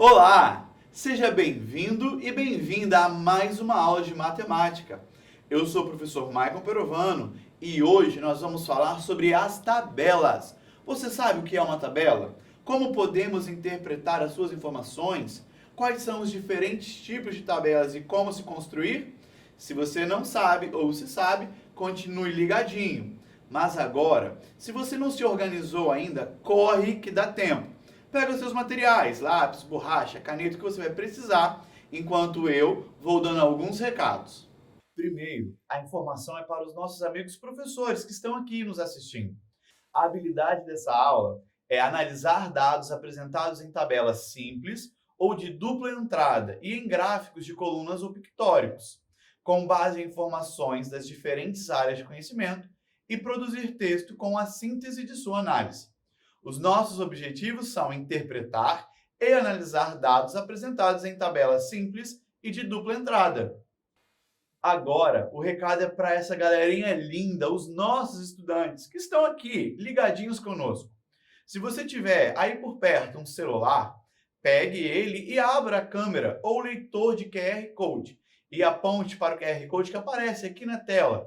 Olá! Seja bem-vindo e bem-vinda a mais uma aula de matemática. Eu sou o professor Maicon Perovano e hoje nós vamos falar sobre as tabelas. Você sabe o que é uma tabela? Como podemos interpretar as suas informações? Quais são os diferentes tipos de tabelas e como se construir? Se você não sabe ou se sabe, continue ligadinho. Mas agora, se você não se organizou ainda, corre que dá tempo. Pega os seus materiais, lápis, borracha, caneta que você vai precisar, enquanto eu vou dando alguns recados. Primeiro, a informação é para os nossos amigos professores que estão aqui nos assistindo. A habilidade dessa aula é analisar dados apresentados em tabelas simples ou de dupla entrada e em gráficos de colunas ou pictóricos, com base em informações das diferentes áreas de conhecimento e produzir texto com a síntese de sua análise. Os nossos objetivos são interpretar e analisar dados apresentados em tabelas simples e de dupla entrada. Agora, o recado é para essa galerinha linda, os nossos estudantes que estão aqui, ligadinhos conosco. Se você tiver aí por perto um celular, pegue ele e abra a câmera ou leitor de QR Code e aponte para o QR Code que aparece aqui na tela.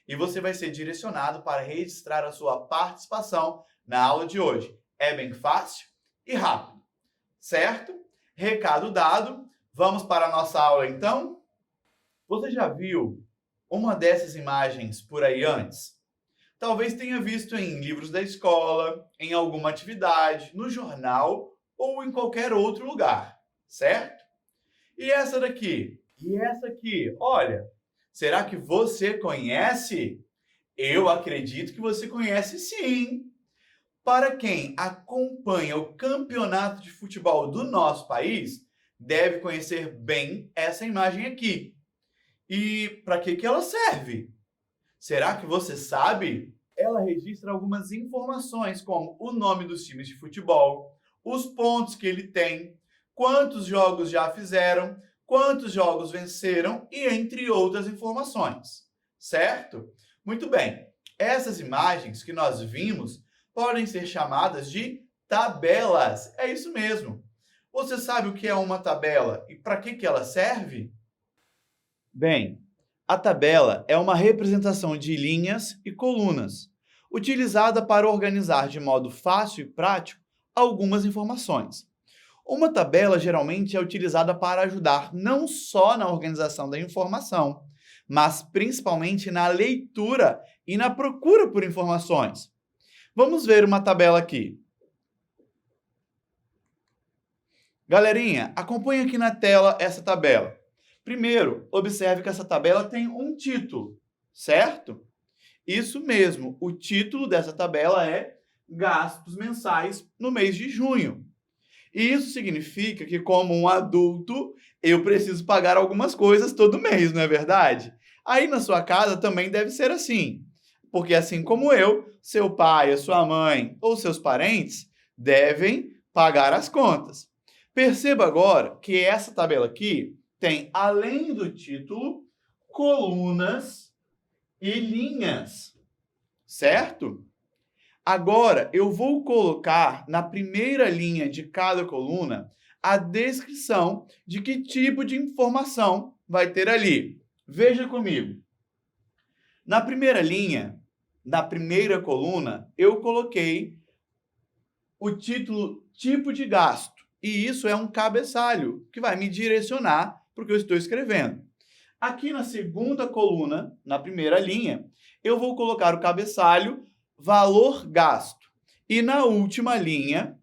E você vai ser direcionado para registrar a sua participação na aula de hoje. É bem fácil e rápido, certo? Recado dado, vamos para a nossa aula então? Você já viu uma dessas imagens por aí antes? Talvez tenha visto em livros da escola, em alguma atividade, no jornal ou em qualquer outro lugar, certo? E essa daqui? E essa aqui? Olha, será que você conhece? Eu acredito que você conhece sim! Para quem acompanha o campeonato de futebol do nosso país, deve conhecer bem essa imagem aqui. E para que ela serve? Será que você sabe? Ela registra algumas informações, como o nome dos times de futebol, os pontos que ele tem, quantos jogos já fizeram, quantos jogos venceram e entre outras informações. Certo? Muito bem. Essas imagens que nós vimos podem ser chamadas de tabelas. É isso mesmo. Você sabe o que é uma tabela e para que ela serve? Bem, a tabela é uma representação de linhas e colunas, utilizada para organizar de modo fácil e prático algumas informações. Uma tabela geralmente é utilizada para ajudar não só na organização da informação, mas principalmente na leitura e na procura por informações. Vamos ver uma tabela aqui. Galerinha, acompanhe aqui na tela essa tabela. Primeiro, observe que essa tabela tem um título, certo? Isso mesmo, o título dessa tabela é Gastos Mensais no mês de junho. E isso significa que, como um adulto, eu preciso pagar algumas coisas todo mês, não é verdade? Aí na sua casa também deve ser assim. Porque assim como eu, seu pai, a sua mãe ou seus parentes devem pagar as contas. Perceba agora que essa tabela aqui tem, além do título, colunas e linhas, certo? Agora, eu vou colocar na primeira linha de cada coluna a descrição de que tipo de informação vai ter ali. Veja comigo. Na primeira linha, na primeira coluna, eu coloquei o título tipo de gasto. E isso é um cabeçalho que vai me direcionar para o que eu estou escrevendo. Aqui na segunda coluna, na primeira linha, eu vou colocar o cabeçalho valor gasto. E na última linha,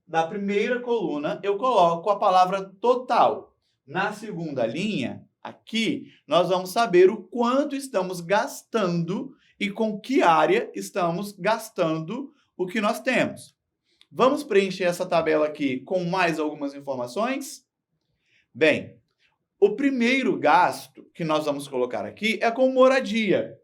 na primeira coluna, eu coloco a palavra total. Na segunda linha, aqui, nós vamos saber o quanto estamos gastando e com que área estamos gastando o que nós temos. Vamos preencher essa tabela aqui com mais algumas informações? Bem, o primeiro gasto que nós vamos colocar aqui é com moradia.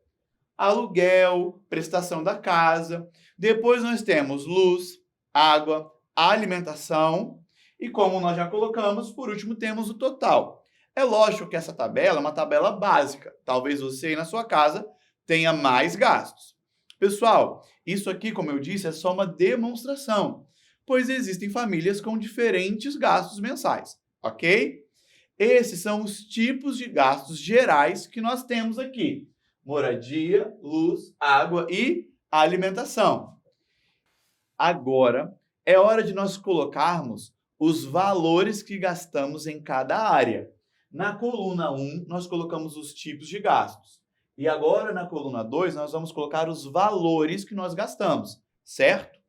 Aluguel, prestação da casa. Depois nós temos luz, água, alimentação. E como nós já colocamos, por último temos o total. É lógico que essa tabela é uma tabela básica. Talvez você aí na sua casa tenha mais gastos. Pessoal, isso aqui, como eu disse, é só uma demonstração. pois existem famílias com diferentes gastos mensais, ok? Esses são os tipos de gastos gerais que nós temos aqui: moradia, luz, água e alimentação. Agora é hora de nós colocarmos os valores que gastamos em cada área. Na coluna 1, nós colocamos os tipos de gastos. E agora, na coluna 2, nós vamos colocar os valores que nós gastamos, certo?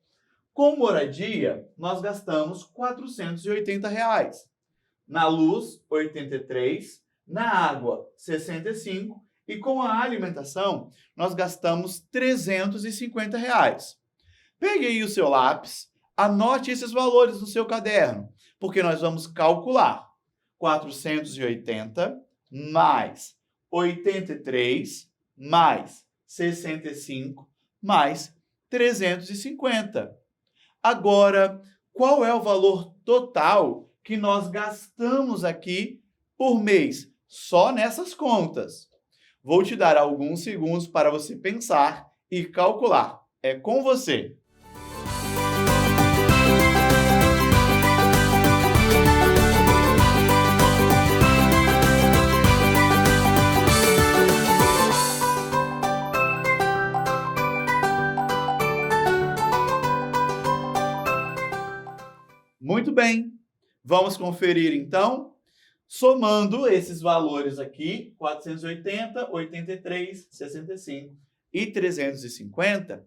Com moradia, nós gastamos R$ 480. Na luz, 83. Na água, 65. E com a alimentação, nós gastamos R$ 350. Pegue aí o seu lápis, anote esses valores no seu caderno, porque nós vamos calcular 480 mais 83 mais 65 mais 350. Agora, qual é o valor total que nós gastamos aqui por mês, só nessas contas? Vou te dar alguns segundos para você pensar e calcular. É com você. Muito bem, vamos conferir então, somando esses valores aqui, 480, 83, 65 e 350,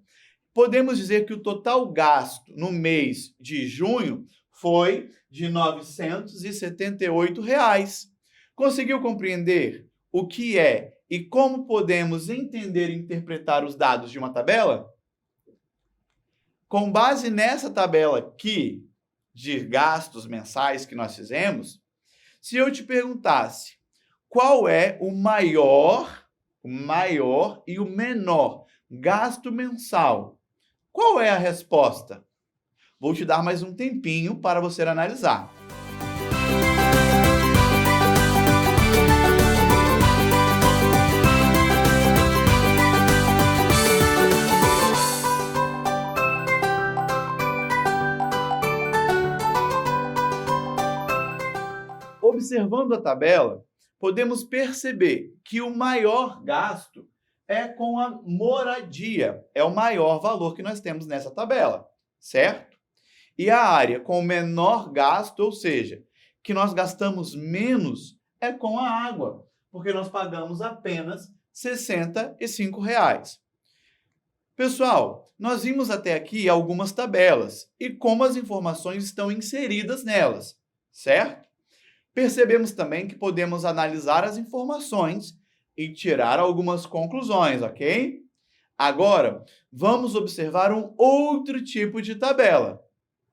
podemos dizer que o total gasto no mês de junho foi de R$ 978. Conseguiu compreender o que é e como podemos entender e interpretar os dados de uma tabela? Com base nessa tabela aqui, de gastos mensais que nós fizemos, se eu te perguntasse qual é o maior e o menor gasto mensal, qual é a resposta? Vou te dar mais um tempinho para você analisar. Observando a tabela, podemos perceber que o maior gasto é com a moradia. É o maior valor que nós temos nessa tabela, certo? E a área com o menor gasto, ou seja, que nós gastamos menos, é com a água, porque nós pagamos apenas R$ 65. Pessoal, nós vimos até aqui algumas tabelas e como as informações estão inseridas nelas, certo? Percebemos também que podemos analisar as informações e tirar algumas conclusões, ok? Agora, vamos observar um outro tipo de tabela.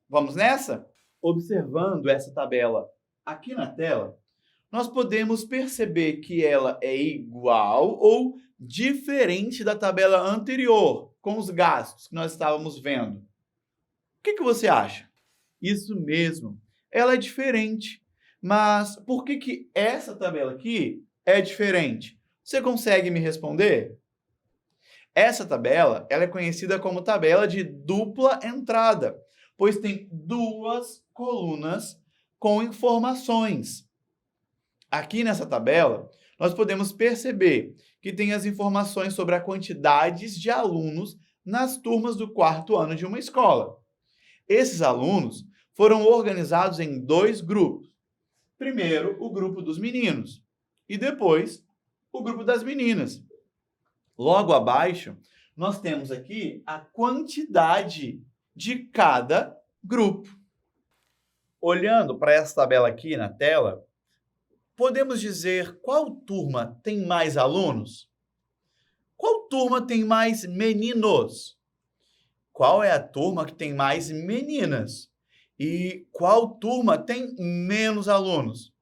Vamos nessa? Observando essa tabela aqui na tela, nós podemos perceber que ela é igual ou diferente da tabela anterior, com os gastos que nós estávamos vendo. O que você acha? Isso mesmo, ela é diferente. Mas por que essa tabela aqui é diferente? Você consegue me responder? Essa tabela ela é conhecida como tabela de dupla entrada, pois tem duas colunas com informações. Aqui nessa tabela, nós podemos perceber que tem as informações sobre a quantidade de alunos nas turmas do 4º ano de uma escola. Esses alunos foram organizados em dois grupos. Primeiro, o grupo dos meninos e depois o grupo das meninas. Logo abaixo, nós temos aqui a quantidade de cada grupo. Olhando para essa tabela aqui na tela, podemos dizer qual turma tem mais alunos? Qual turma tem mais meninos? Qual é a turma que tem mais meninas? E qual turma tem menos alunos?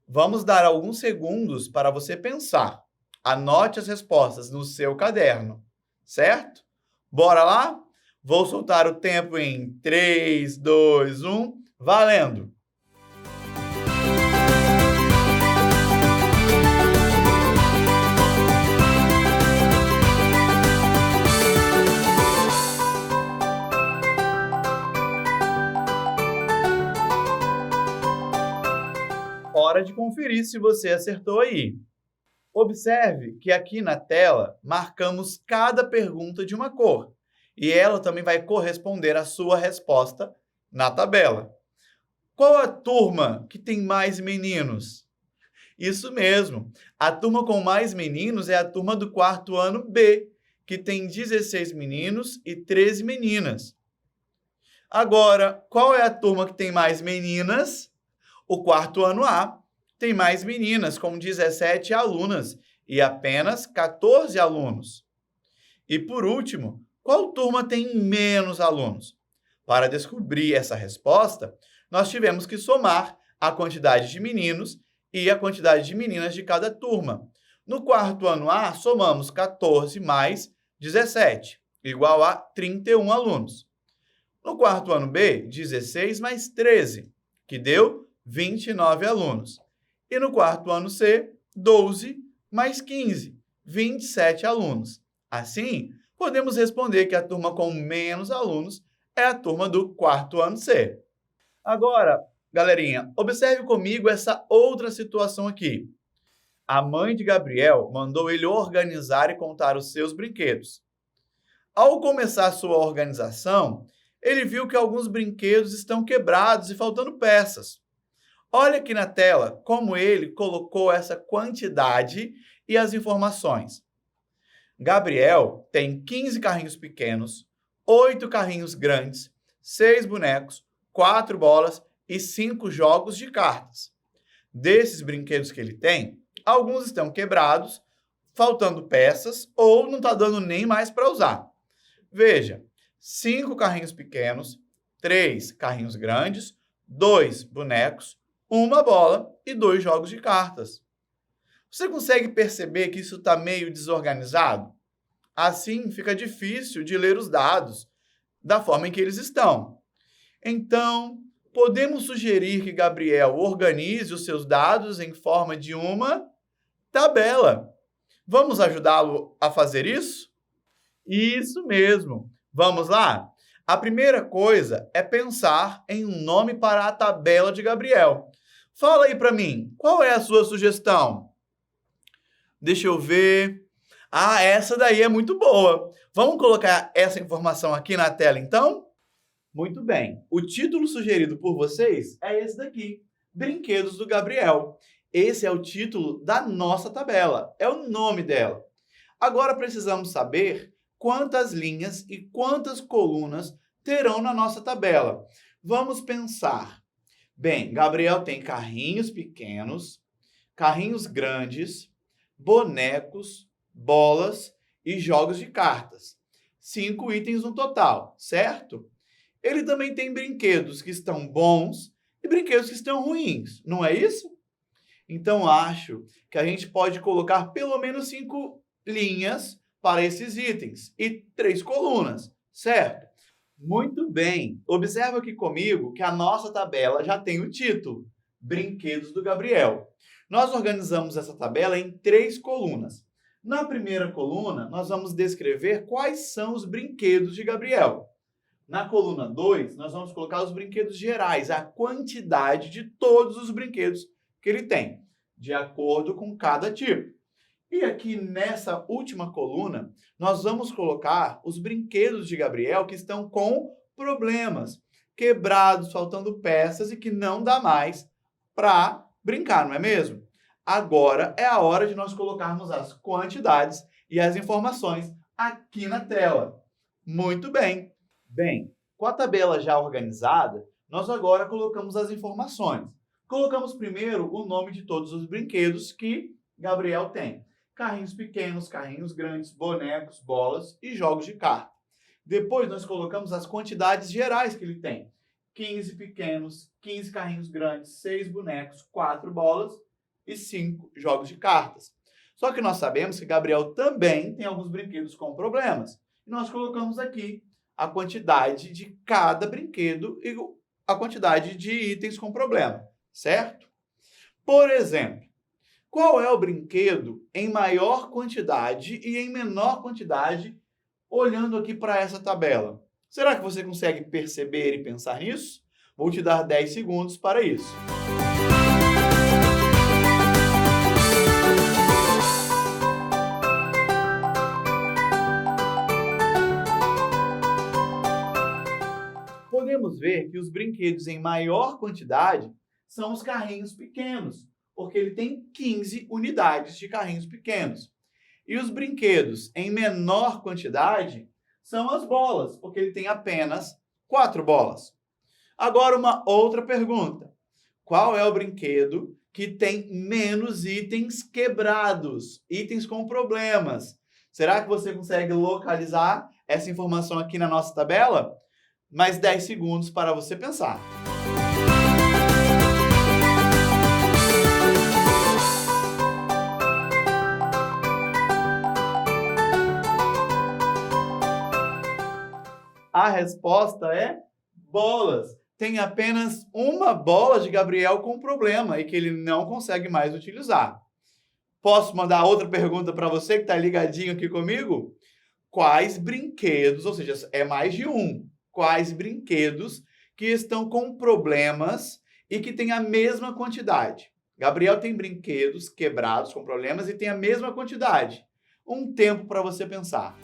Vamos dar alguns segundos para você pensar. Anote as respostas no seu caderno, certo? Bora lá? Vou soltar o tempo em 3, 2, 1, valendo! hora de conferir se você acertou aí. Observe que aqui na tela marcamos cada pergunta de uma cor e ela também vai corresponder à sua resposta na tabela. Qual a turma que tem mais meninos? Isso mesmo, a turma com mais meninos é a turma do quarto ano B, que tem 16 meninos e 13 meninas. Agora, qual é a turma que tem mais meninas? O quarto ano A tem mais meninas, com 17 alunas e apenas 14 alunos. E por último, qual turma tem menos alunos? Para descobrir essa resposta, nós tivemos que somar a quantidade de meninos e a quantidade de meninas de cada turma. No quarto ano A, somamos 14 mais 17, igual a 31 alunos. No quarto ano B, 16 mais 13, que deu 29 alunos. E no quarto ano C, 12 mais 15, 27 alunos. Assim, podemos responder que a turma com menos alunos é a turma do quarto ano C. Agora, galerinha, observe comigo essa outra situação aqui. A mãe de Gabriel mandou ele organizar e contar os seus brinquedos. Ao começar sua organização, ele viu que alguns brinquedos estão quebrados e faltando peças. Olha aqui na tela como ele colocou essa quantidade e as informações. Gabriel tem 15 carrinhos pequenos, 8 carrinhos grandes, 6 bonecos, 4 bolas e 5 jogos de cartas. Desses brinquedos que ele tem, alguns estão quebrados, faltando peças ou não está dando nem mais para usar. Veja, 5 carrinhos pequenos, 3 carrinhos grandes, 2 bonecos, 1 bola e 2 jogos de cartas. Você consegue perceber que isso está meio desorganizado? Assim, fica difícil de ler os dados da forma em que eles estão. Então, podemos sugerir que Gabriel organize os seus dados em forma de uma tabela. Vamos ajudá-lo a fazer isso? Isso mesmo. Vamos lá? A primeira coisa é pensar em um nome para a tabela de Gabriel. Fala aí para mim, qual é a sua sugestão? Deixa eu ver. Ah, essa daí é muito boa. Vamos colocar essa informação aqui na tela, então? Muito bem. O título sugerido por vocês é esse daqui, Brinquedos do Gabriel. Esse é o título da nossa tabela, é o nome dela. Agora precisamos saber quantas linhas e quantas colunas terão na nossa tabela. Vamos pensar. Bem, Gabriel tem carrinhos pequenos, carrinhos grandes, bonecos, bolas e jogos de cartas. 5 itens no total, certo? Ele também tem brinquedos que estão bons e brinquedos que estão ruins, não é isso? Então, acho que a gente pode colocar pelo menos 5 linhas para esses itens e 3 colunas, certo? Muito bem. Observa aqui comigo que a nossa tabela já tem o título, Brinquedos do Gabriel. Nós organizamos essa tabela em 3 colunas. Na primeira coluna, nós vamos descrever quais são os brinquedos de Gabriel. Na coluna 2, nós vamos colocar os brinquedos gerais, a quantidade de todos os brinquedos que ele tem, de acordo com cada tipo. E aqui nessa última coluna, nós vamos colocar os brinquedos de Gabriel que estão com problemas, quebrados, faltando peças e que não dá mais para brincar, não é mesmo? Agora é a hora de nós colocarmos as quantidades e as informações aqui na tela. Muito bem. Bem, com a tabela já organizada, nós agora colocamos as informações. Colocamos primeiro o nome de todos os brinquedos que Gabriel tem. Carrinhos pequenos, carrinhos grandes, bonecos, bolas e jogos de carta. Depois nós colocamos as quantidades gerais que ele tem. 15 pequenos, 15 carrinhos grandes, 6 bonecos, 4 bolas e 5 jogos de cartas. Só que nós sabemos que Gabriel também tem alguns brinquedos com problemas. E nós colocamos aqui a quantidade de cada brinquedo e a quantidade de itens com problema, certo? Por exemplo, qual é o brinquedo em maior quantidade e em menor quantidade, olhando aqui para essa tabela? Será que você consegue perceber e pensar nisso? Vou te dar 10 segundos para isso. podemos ver que os brinquedos em maior quantidade são os carrinhos pequenos, porque ele tem 15 unidades de carrinhos pequenos. E os brinquedos em menor quantidade são as bolas, porque ele tem apenas 4 bolas. Agora, uma outra pergunta. Qual é o brinquedo que tem menos itens quebrados, itens com problemas? Será que você consegue localizar essa informação aqui na nossa tabela? Mais 10 segundos para você pensar. A resposta é bolas. Tem apenas uma bola de Gabriel com problema e que ele não consegue mais utilizar. Posso mandar outra pergunta para você que está ligadinho aqui comigo? Quais brinquedos, ou seja, é mais de um, quais brinquedos que estão com problemas e que têm a mesma quantidade? Gabriel tem brinquedos quebrados com problemas e tem a mesma quantidade. Um tempo para você pensar.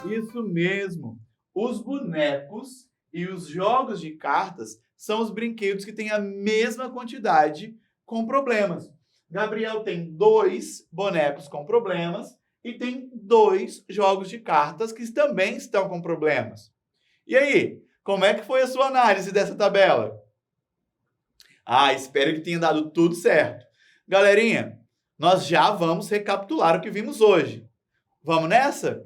Isso mesmo. Os bonecos e os jogos de cartas são os brinquedos que têm a mesma quantidade com problemas. Gabriel tem 2 bonecos com problemas e tem 2 jogos de cartas que também estão com problemas. E aí, como é que foi a sua análise dessa tabela? Espero que tenha dado tudo certo. Galerinha, nós já vamos recapitular o que vimos hoje. Vamos nessa?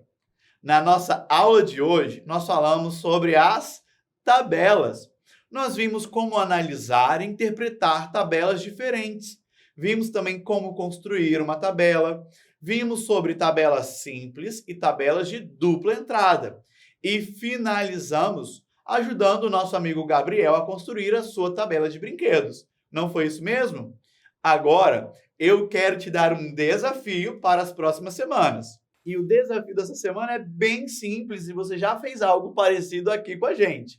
Na nossa aula de hoje, nós falamos sobre as tabelas. Nós vimos como analisar e interpretar tabelas diferentes. Vimos também como construir uma tabela. Vimos sobre tabelas simples e tabelas de dupla entrada. E finalizamos ajudando o nosso amigo Gabriel a construir a sua tabela de brinquedos. Não foi isso mesmo? Agora, eu quero te dar um desafio para as próximas semanas. E o desafio dessa semana é bem simples e você já fez algo parecido aqui com a gente.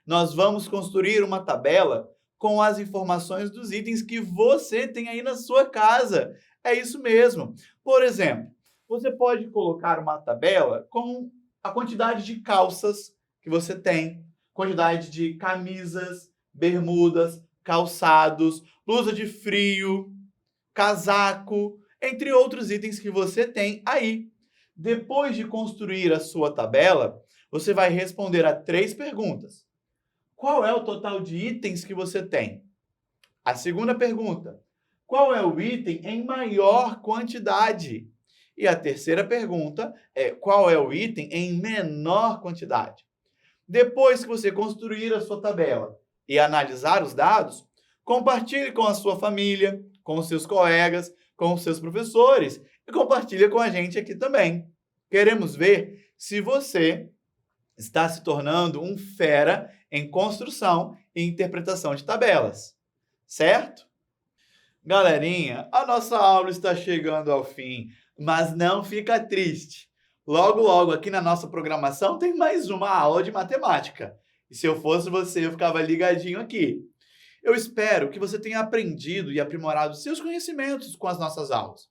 Nós vamos construir uma tabela com as informações dos itens que você tem aí na sua casa. É isso mesmo. Por exemplo, você pode colocar uma tabela com a quantidade de calças que você tem, quantidade de camisas, bermudas, calçados, blusa de frio, casaco, entre outros itens que você tem aí. Depois de construir a sua tabela, você vai responder a 3 perguntas. Qual é o total de itens que você tem? A segunda pergunta, qual é o item em maior quantidade? E a terceira pergunta é, qual é o item em menor quantidade? Depois que você construir a sua tabela e analisar os dados, compartilhe com a sua família, com os seus colegas, com os seus professores e compartilhe com a gente aqui também. Queremos ver se você está se tornando um fera em construção e interpretação de tabelas, certo? Galerinha, a nossa aula está chegando ao fim, mas não fica triste. Logo, logo, aqui na nossa programação tem mais uma aula de matemática. E se eu fosse você, eu ficava ligadinho aqui. Eu espero que você tenha aprendido e aprimorado seus conhecimentos com as nossas aulas.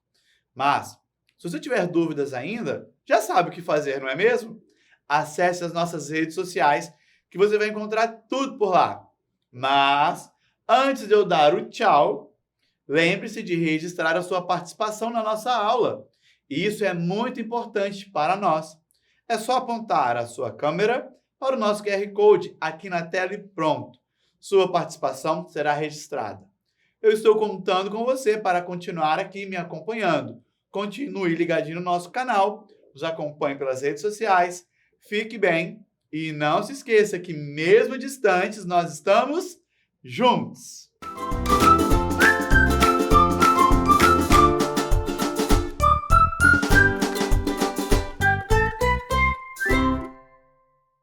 Mas, se você tiver dúvidas ainda, já sabe o que fazer, não é mesmo? Acesse as nossas redes sociais, que você vai encontrar tudo por lá. Mas, antes de eu dar o tchau, lembre-se de registrar a sua participação na nossa aula. E isso é muito importante para nós. É só apontar a sua câmera para o nosso QR Code aqui na tela e pronto. Sua participação será registrada. Eu estou contando com você para continuar aqui me acompanhando. Continue ligadinho no nosso canal, nos acompanhe pelas redes sociais, fique bem e não se esqueça que mesmo distantes nós estamos juntos.